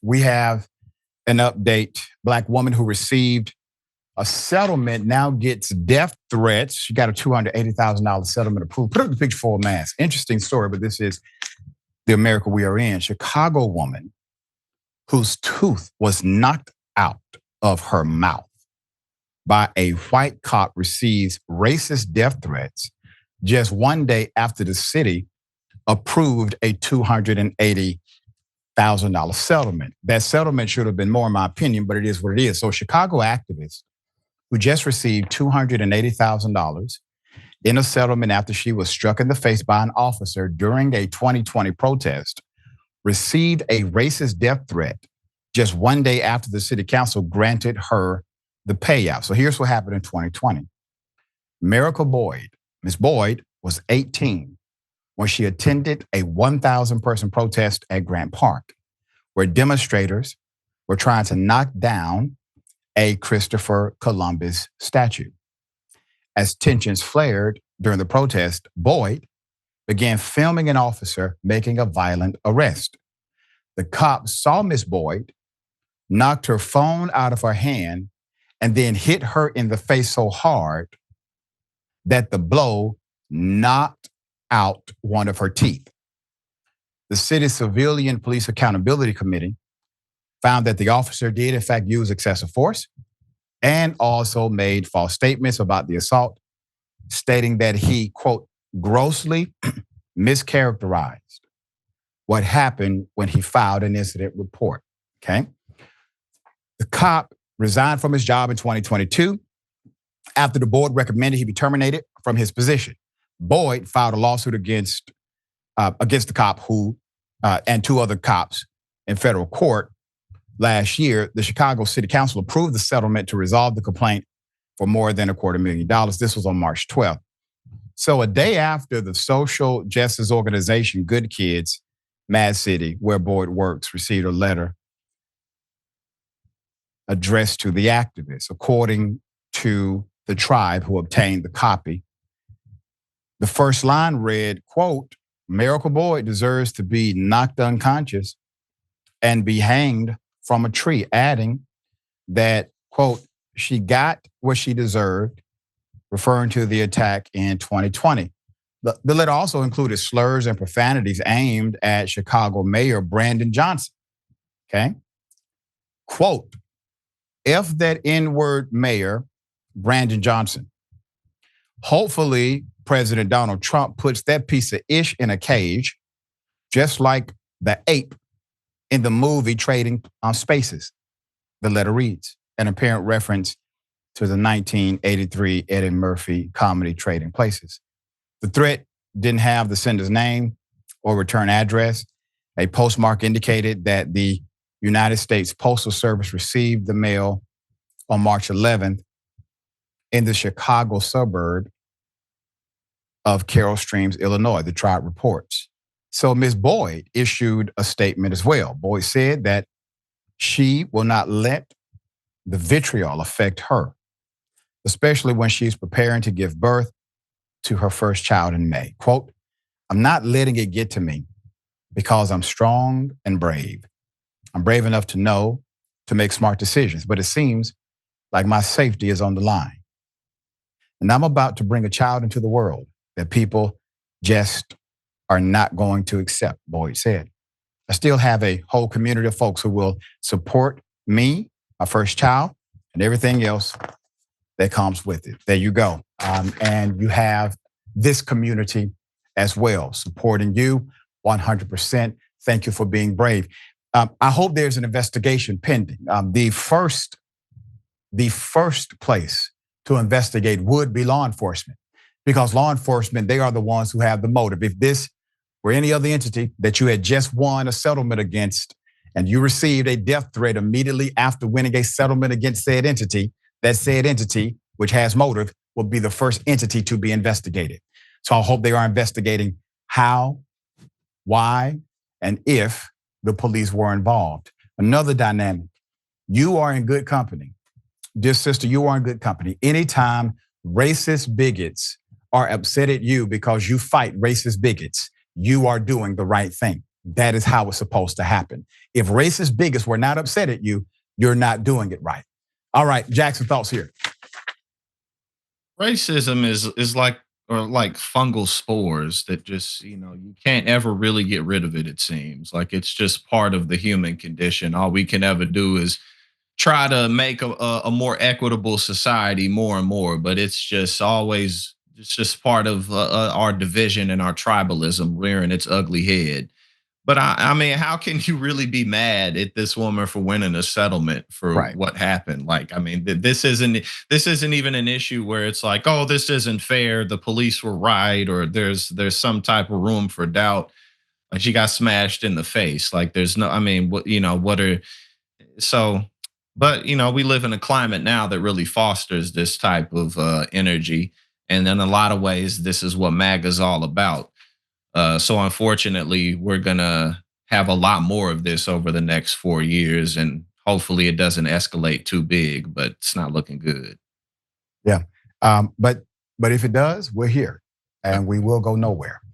we have an update. Black woman who received a settlement now gets death threats. She got a $280,000 settlement approved. Put up the picture for a mass. Interesting story, but this is the America we are in. Chicago woman whose tooth was knocked out of her mouth by a white cop receives racist death threats just one day after the city approved a $280,000 settlement. That settlement should have been more, in my opinion, but it is what it is. So Chicago activists who just received $280,000 in a settlement after she was struck in the face by an officer during a 2020 protest received a racist death threat just one day after the city council granted her the payout. So here's what happened in 2020. Miracle Boyd, Miss Boyd, was 18 when she attended a 1,000-person protest at Grant Park, where demonstrators were trying to knock down a Christopher Columbus statue. As tensions flared during the protest, Boyd began filming an officer making a violent arrest. The cop saw Miss Boyd, knocked her phone out of her hand, and then hit her in the face so hard that the blow knocked out one of her teeth. The city's Civilian Police Accountability Committee found that the officer did in fact use excessive force and also made false statements about the assault, stating that he, quote, grossly mischaracterized what happened when he filed an incident report, okay? The cop resigned from his job in 2022 after the board recommended he be terminated from his position. Boyd filed a lawsuit against the cop who and two other cops in federal court. Last year, the Chicago City Council approved the settlement to resolve the complaint for more than $250,000. This was on March 12th. So a day after the social justice organization Good Kids, Mad City, where Boyd works, received a letter addressed to the activists. According to the tribe who obtained the copy, the first line read, quote, Miracle Boyd deserves to be knocked unconscious and be hanged from a tree, adding that, quote, she got what she deserved, referring to the attack in 2020. The letter also included slurs and profanities aimed at Chicago Mayor Brandon Johnson, okay? Quote, F that N-word Mayor Brandon Johnson. Hopefully, President Donald Trump puts that piece of ish in a cage, just like the ape in the movie Trading Spaces, the letter reads, an apparent reference to the 1983 Eddie Murphy comedy Trading Places. The threat didn't have the sender's name or return address. A postmark indicated that the United States Postal Service received the mail on March 11th in the Chicago suburb of Carroll Streams, Illinois, the tribe reports. So Ms. Boyd issued a statement as well. Boyd said that she will not let the vitriol affect her, especially when she's preparing to give birth to her first child in May. Quote, I'm not letting it get to me because I'm strong and brave. I'm brave enough to know to make smart decisions, but it seems like my safety is on the line. And I'm about to bring a child into the world that people just are not going to accept, Boyd said. I still have a whole community of folks who will support me, my first child, and everything else that comes with it. There you go. And you have this community as well, supporting you 100%. Thank you for being brave. I hope there's an investigation pending. The first place to investigate would be law enforcement, because law enforcement, they are the ones who have the motive. If this were any other entity that you had just won a settlement against and you received a death threat immediately after winning a settlement against said entity, that said entity, which has motive, will be the first entity to be investigated. So I hope they are investigating how, why, and if the police were involved. Another dynamic, you are in good company. Dear sister, you are in good company. Anytime racist bigots are upset at you because you fight racist bigots, you are doing the right thing. that is how it's supposed to happen. If racist bigots were not upset at you, you're not doing it right. All right, Jackson, thoughts here. Racism is like or like fungal spores that just you can't ever really get rid of it. It seems like it's just part of the human condition. All we can ever do is try to make a more equitable society more and more, but it's just part of our division and our tribalism rearing its ugly head. But I mean, how can you really be mad at this woman for winning a settlement for Right. what happened? Like, I mean, this isn't even an issue where it's like, oh, this isn't fair. The police were right, or there's some type of room for doubt. Like she got smashed in the face. Like there's no, I mean, what are so? But we live in a climate now that really fosters this type of energy, and in a lot of ways, this is what MAGA's all about. So unfortunately, we're gonna have a lot more of this over the next 4 years, and hopefully, it doesn't escalate too big. But it's not looking good. Yeah. But if it does, we're here and we will go nowhere.